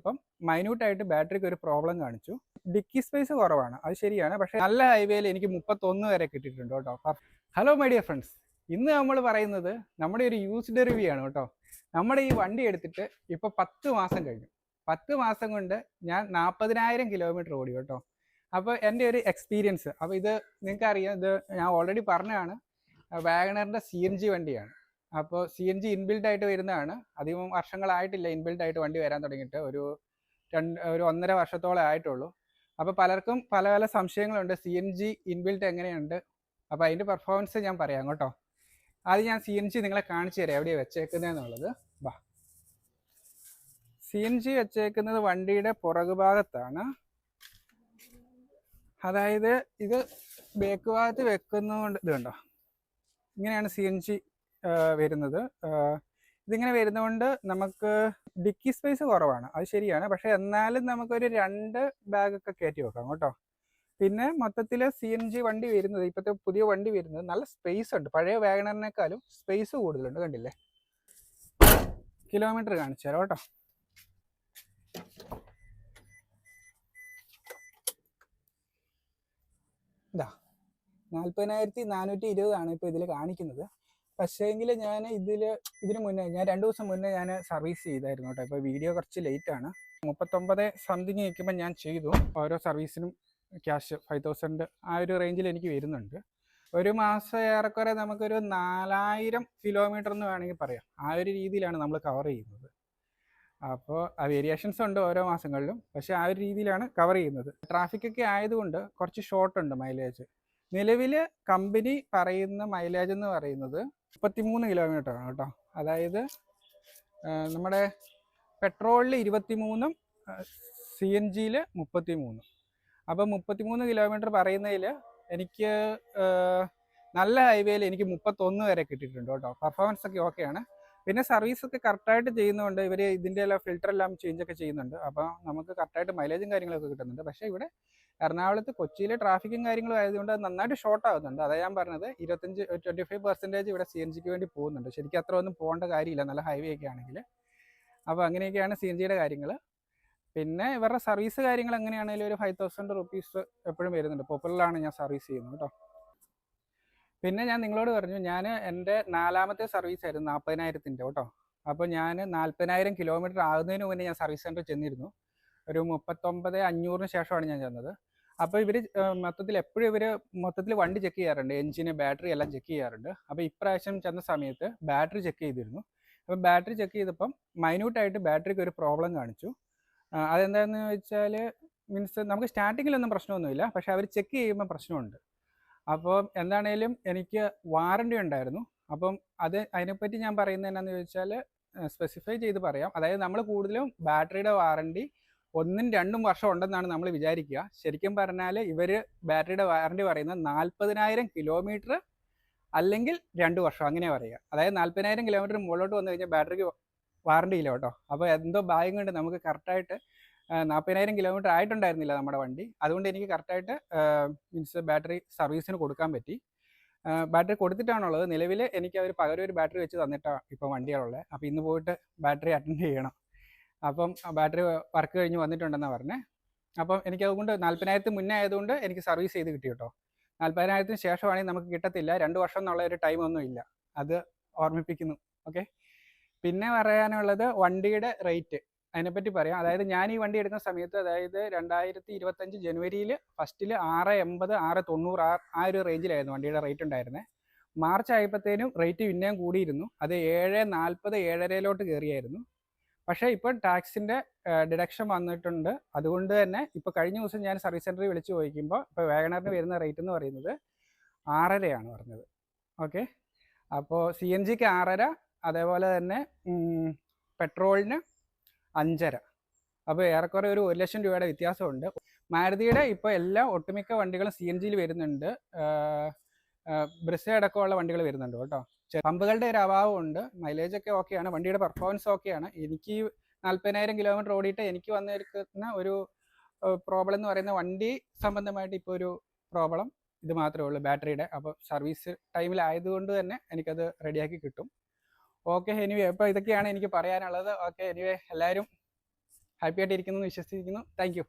ഇപ്പം മൈന്യൂട്ടായിട്ട് ബാറ്ററിക്ക് ഒരു പ്രോബ്ലം കാണിച്ചു. ഡിക്കി സ്പേസ് കുറവാണ്, അത് ശരിയാണ്. പക്ഷേ നല്ല ഹൈവേയിൽ എനിക്ക് 31 വരെ കിട്ടിയിട്ടുണ്ട് കേട്ടോ. ഹലോ മൈ ഡിയർ ഫ്രണ്ട്സ്, ഇന്ന് നമ്മൾ പറയുന്നത് നമ്മുടെ ഒരു യൂസ്ഡ് റിവ്യൂ ആണ് കേട്ടോ. നമ്മുടെ ഈ വണ്ടി എടുത്തിട്ട് ഇപ്പോൾ 10 മാസം കഴിഞ്ഞു. 10 മാസം കൊണ്ട് ഞാൻ 40,000 കിലോമീറ്റർ ഓടി കേട്ടോ. അപ്പോൾ എൻ്റെ ഒരു എക്സ്പീരിയൻസ്, അപ്പോൾ ഇത് നിങ്ങൾക്കറിയാം, ഇത് ഞാൻ ഓൾറെഡി പറഞ്ഞതാണ്, വാഗണറിൻ്റെ CNG വണ്ടിയാണ്. അപ്പോൾ CNG ഇൻബിൽഡ് ആയിട്ട് വരുന്നതാണ്. അധികം വർഷങ്ങളായിട്ടില്ല ഇൻബിൽഡ് ആയിട്ട് വണ്ടി വരാൻ തുടങ്ങിയിട്ട്, ഒരു 1.5 വർഷത്തോളം ആയിട്ടുള്ളൂ. അപ്പോൾ പലർക്കും പല പല സംശയങ്ങളുണ്ട്, CNG ഇൻബിൽഡ് എങ്ങനെയുണ്ട്. അപ്പോൾ അതിൻ്റെ പെർഫോമൻസ് ഞാൻ പറയാം കേട്ടോ. ആദ്യം ഞാൻ CNG നിങ്ങളെ കാണിച്ചു തരാം എവിടെയാണ് വെച്ചേക്കുന്നതെന്നുള്ളത്. വാ, CNG വെച്ചേക്കുന്നത് വണ്ടിയുടെ പുറകുഭാഗത്താണ്. അതായത് ഇത് ബേക്ക് ഭാഗത്ത് വെക്കുന്നതുകൊണ്ട് ഇത് കണ്ടോ, ഇങ്ങനെയാണ് CNG വരുന്നത്. ഇതിങ്ങനെ വരുന്നതുകൊണ്ട് നമുക്ക് ഡിക്കി സ്പേസ് കുറവാണ്, അത് ശരിയാണ്. പക്ഷേ എന്നാലും നമുക്കൊരു 2 ബാഗൊക്കെ കയറ്റി വെക്കാം കേട്ടോ. പിന്നെ മൊത്തത്തിൽ CNG വണ്ടി വരുന്നത്, ഇപ്പോഴത്തെ പുതിയ വണ്ടി വരുന്നത് നല്ല സ്പേസ് ഉണ്ട്. പഴയ വാഗണറിനേക്കാളും സ്പേസ് കൂടുതലുണ്ട്, കണ്ടില്ലേ. കിലോമീറ്റർ കാണിച്ചു തരാം കേട്ടോ. ഇതാ 40,420 ഇപ്പോൾ ഇതിൽ കാണിക്കുന്നത്. പക്ഷേങ്കിൽ ഞാൻ ഇതിന് മുന്നേ, ഞാൻ 2 ദിവസം മുന്നേ ഞാൻ സർവീസ് ചെയ്തായിരുന്നു കേട്ടോ. ഇപ്പോൾ വീഡിയോ കുറച്ച് ലേറ്റാണ്. 39 സംതിങ് നിൽക്കുമ്പോൾ ഞാൻ ചെയ്തു. ഓരോ സർവീസിനും ക്യാഷ് 5,000 ആ ഒരു റേഞ്ചിൽ എനിക്ക് വരുന്നുണ്ട്. ഒരു മാസം ഏറെക്കുറെ നമുക്കൊരു 4,000 കിലോമീറ്റർ എന്ന് വേണമെങ്കിൽ പറയാം. ആ ഒരു രീതിയിലാണ് നമ്മൾ കവർ ചെയ്യുന്നത്. അപ്പോൾ ആ വേരിയേഷൻസ് ഉണ്ട് ഓരോ മാസങ്ങളിലും, പക്ഷേ ആ ഒരു രീതിയിലാണ് കവർ ചെയ്യുന്നത്. ട്രാഫിക്കൊക്കെ ആയതുകൊണ്ട് കുറച്ച് ഷോർട്ട് ഉണ്ട് മൈലേജ്. നിലവിൽ കമ്പനി പറയുന്ന മൈലേജ് എന്ന് പറയുന്നത് 33 കിലോമീറ്ററാണ് കേട്ടോ. അതായത് നമ്മുടെ പെട്രോളിൽ 23ഉം CNGയിൽ 33. അപ്പോൾ 33 കിലോമീറ്റർ പറയുന്നതിൽ എനിക്ക് നല്ല ഹൈവേയിൽ എനിക്ക് 31 വരെ കിട്ടിയിട്ടുണ്ട് കേട്ടോ. പെർഫോമൻസ് ഒക്കെ ഓക്കെയാണ്. പിന്നെ സർവീസൊക്കെ കറക്റ്റായിട്ട് ചെയ്യുന്നതുകൊണ്ട് ഇവർ ഇതിൻ്റെ എല്ലാം ഫിൽറ്ററെല്ലാം ചേഞ്ചൊക്കെ ചെയ്യുന്നുണ്ട്. അപ്പോൾ നമുക്ക് കറക്റ്റായിട്ട് മൈലേജും കാര്യങ്ങളൊക്കെ കിട്ടുന്നുണ്ട്. പക്ഷേ ഇവിടെ എറണാകുളത്ത് കൊച്ചിയിലെ ട്രാഫിക്കും കാര്യങ്ങളും ആയതുകൊണ്ട് അത് നന്നായിട്ട് ഷോർട്ട് ആകുന്നുണ്ട്. അതാണ് ഞാൻ പറഞ്ഞത്, 25% ഇവിടെ CNGക്ക് വേണ്ടി പോകുന്നുണ്ട്. ശരിക്കും അത്ര ഒന്നും പോകേണ്ട കാര്യമില്ല നല്ല ഹൈവേ ഒക്കെ ആണെങ്കിൽ. അപ്പോൾ അങ്ങനെയൊക്കെയാണ് CNGയുടെ കാര്യങ്ങൾ. പിന്നെ ഇവരുടെ സർവീസ് കാര്യങ്ങൾ എങ്ങനെയാണെങ്കിലും ഒരു 5,000 റുപ്പീസ് എപ്പോഴും വരുന്നുണ്ട്. പോപ്പുലറിലാണ് ഞാൻ സർവീസ് ചെയ്യുന്നത് കേട്ടോ. പിന്നെ ഞാൻ നിങ്ങളോട് പറഞ്ഞു, ഞാൻ എൻ്റെ 4ാമത്തെ സർവീസ് ആയിരുന്നു 40,000 കേട്ടോ. അപ്പോൾ ഞാൻ 40,000 കിലോമീറ്റർ ആകുന്നതിന് മുന്നേ ഞാൻ സർവീസ് സെൻറ്ററിൽ ചെന്നിരുന്നു. ഒരു 39,500 ശേഷമാണ് ഞാൻ ചെന്നത്. അപ്പോൾ ഇവർ മൊത്തത്തിൽ വണ്ടി ചെക്ക് ചെയ്യാറുണ്ട്, എഞ്ചിന് ബാറ്ററി എല്ലാം ചെക്ക് ചെയ്യാറുണ്ട്. അപ്പോൾ ഇപ്രാവശ്യം ചെന്ന സമയത്ത് ബാറ്ററി ചെക്ക് ചെയ്തിരുന്നു. അപ്പോൾ ബാറ്ററി ചെക്ക് ചെയ്തപ്പം മൈന്യൂട്ടായിട്ട് ബാറ്ററിക്ക് ഒരു പ്രോബ്ലം കാണിച്ചു. അതെന്താണെന്ന് വെച്ചാൽ, മീൻസ് നമുക്ക് സ്റ്റാർട്ടിങ്ങിലൊന്നും പ്രശ്നമൊന്നുമില്ല, പക്ഷേ അവർ ചെക്ക് ചെയ്യുമ്പോൾ പ്രശ്നമുണ്ട്. അപ്പോൾ എന്താണേലും എനിക്ക് വാറണ്ടി ഉണ്ടായിരുന്നു. അപ്പം അതിനെപ്പറ്റി ഞാൻ പറയുന്നത് എന്നാന്ന് ചോദിച്ചാൽ സ്പെസിഫൈ ചെയ്ത് പറയാം. അതായത് നമ്മൾ കൂടുതലും ബാറ്ററിയുടെ വാറണ്ടി 1-2 വർഷം ഉണ്ടെന്നാണ് നമ്മൾ വിചാരിക്കുക. ശരിക്കും പറഞ്ഞാൽ ഇവർ ബാറ്ററിയുടെ വാറണ്ടി പറയുന്നത് 40,000 കിലോമീറ്റർ അല്ലെങ്കിൽ 2 വർഷം, അങ്ങനെ പറയുക. അതായത് 40,000 കിലോമീറ്റർ മുകളിലോട്ട് വന്നു കഴിഞ്ഞാൽ ബാറ്ററിക്ക് വാറണ്ടി ഇല്ല കേട്ടോ. അപ്പോൾ എന്തോ ഭാഗ്യം കൊണ്ട് നമുക്ക് കറക്റ്റായിട്ട് 40,000 കിലോമീറ്റർ ആയിട്ടുണ്ടായിരുന്നില്ല നമ്മുടെ വണ്ടി. അതുകൊണ്ട് എനിക്ക് കറക്റ്റായിട്ട് മീൻസ് ബാറ്ററി സർവീസിന് കൊടുക്കാൻ പറ്റി. ബാറ്ററി കൊടുത്തിട്ടാണുള്ളത്. നിലവിൽ എനിക്ക് അവർ പകരം ഒരു ബാറ്ററി വെച്ച് തന്നിട്ടാണ് ഇപ്പോൾ വണ്ടികളുള്ളത്. അപ്പോൾ ഇന്ന് പോയിട്ട് ബാറ്ററി അറ്റൻഡ് ചെയ്യണം. അപ്പം ബാറ്ററി വർക്ക് കഴിഞ്ഞ് വന്നിട്ടുണ്ടെന്നാണ് പറഞ്ഞത്. അപ്പം എനിക്ക് അതുകൊണ്ട് 40,000 മുന്നേ ആയതുകൊണ്ട് എനിക്ക് സർവീസ് ചെയ്ത് കിട്ടി കേട്ടോ. 40,000 ശേഷമാണെങ്കിൽ നമുക്ക് കിട്ടത്തില്ല. 2 വർഷം എന്നുള്ള ഒരു ടൈമൊന്നും ഇല്ല, അത് ഓർമ്മിപ്പിക്കുന്നു. ഓക്കെ. പിന്നെ പറയാനുള്ളത് വണ്ടിയുടെ റേറ്റ്, അതിനെപ്പറ്റി പറയാം. അതായത് ഞാൻ ഈ വണ്ടി എടുക്കുന്ന സമയത്ത്, അതായത് 2025 ജനുവരിയിൽ ഫസ്റ്റിൽ 680, 690 ആ ഒരു റേഞ്ചിലായിരുന്നു വണ്ടിയുടെ റേറ്റ് ഉണ്ടായിരുന്നത്. മാർച്ച് ആയപ്പോഴത്തേനും റേറ്റ് പിന്നെയും കൂടിയിരുന്നു. അത് 740, 7.5 കയറിയായിരുന്നു. പക്ഷേ ഇപ്പോൾ ടാക്സിൻ്റെ ഡിഡക്ഷൻ വന്നിട്ടുണ്ട്. അതുകൊണ്ട് തന്നെ ഇപ്പോൾ കഴിഞ്ഞ ദിവസം ഞാൻ സർവീസ് സെൻറ്ററിൽ വിളിച്ച് ചോദിക്കുമ്പോൾ ഇപ്പോൾ വാഗണറിന് വരുന്ന റേറ്റ് എന്ന് പറയുന്നത് 6.5 പറഞ്ഞത്. ഓക്കെ. അപ്പോൾ CNGക്ക് 6.5, അതേപോലെ തന്നെ പെട്രോളിന് 5.5. അപ്പോൾ ഏറെക്കുറെ ഒരു 1,00,000 രൂപയുടെ വ്യത്യാസമുണ്ട്. മാരുതിയുടെ ഇപ്പോൾ എല്ലാ ഒട്ടുമിക്ക വണ്ടികളും CNGയിൽ വരുന്നുണ്ട്. ബ്രിസ അടക്കമുള്ള വണ്ടികൾ വരുന്നുണ്ട് കേട്ടോ. പമ്പുകളുടെ ഒരു അഭാവമുണ്ട്. മൈലേജൊക്കെ ഓക്കെയാണ്, വണ്ടിയുടെ പെർഫോമൻസ് ഓക്കെയാണ്. എനിക്ക് 40,000 കിലോമീറ്റർ ഓടിയിട്ട് എനിക്ക് വന്നിരിക്കുന്ന ഒരു പ്രോബ്ലം എന്ന് പറയുന്നത്, വണ്ടി സംബന്ധമായിട്ട് ഇപ്പോൾ ഒരു പ്രോബ്ലം ഇത് മാത്രമേ ഉള്ളൂ, ബാറ്ററിയുടെ. അപ്പോൾ സർവീസ് ടൈമിലായതുകൊണ്ട് തന്നെ എനിക്കത് റെഡിയാക്കി കിട്ടും. ഓക്കെ, എനിവേ അപ്പോൾ ഇതൊക്കെയാണ് എനിക്ക് പറയാനുള്ളത്. ഓക്കെ, എനിവേ എല്ലാവരും ഹാപ്പി ആയിട്ട് ഇരിക്കുന്നു എന്ന് വിശ്വസിക്കുന്നു. Thank you.